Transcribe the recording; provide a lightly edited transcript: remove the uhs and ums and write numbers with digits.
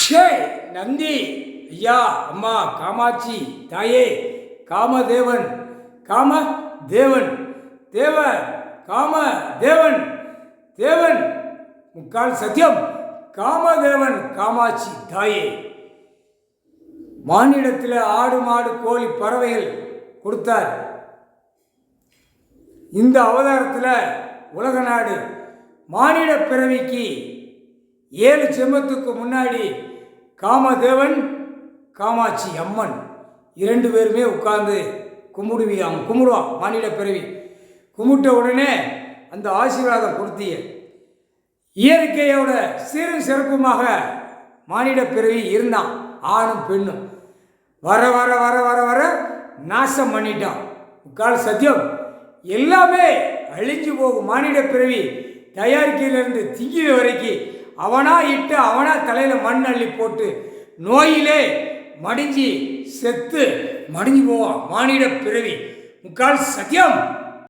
ஷே நந்தி ஐயா அம்மா காமாட்சி தாயே காமதேவன் காமதேவன் தேவ காமதேவன் தேவன் முக்கால் சத்தியம் காமதேவன் காமாட்சி தாயே. மானிடத்தில் ஆடு மாடு கோழி பறவைகள் கொடுத்தார். இந்த அவதாரத்தில் உலக நாடு மானிட பிறவிக்கு 7 செம்மத்துக்கு முன்னாடி காமதேவன் காமாட்சி அம்மன் 2 பேருமே உட்கார்ந்து கும்பிடுவான். மானிட பிறவி கும்பிட்ட உடனே அந்த ஆசீர்வாதம் கொடுத்திய இயற்கையோட சீரும் சிறப்புமாக மானிட பிறவி இருந்தான். ஆணும் பெண்ணும் வர வர வர வர வர நாசம் பண்ணிட்டான். முக்கால் சத்தியம் எல்லாமே அழிஞ்சு போகும். மானிட பிறவி தயாரிக்கையிலிருந்து திங்கிற வரைக்கும் அவனா இட்டு அவனா தலையில் மண் அள்ளி போட்டு நோயிலே மடிஞ்சு செத்து மடிஞ்சு போவான். மானிட பிறவி முக்கால் சத்தியம்.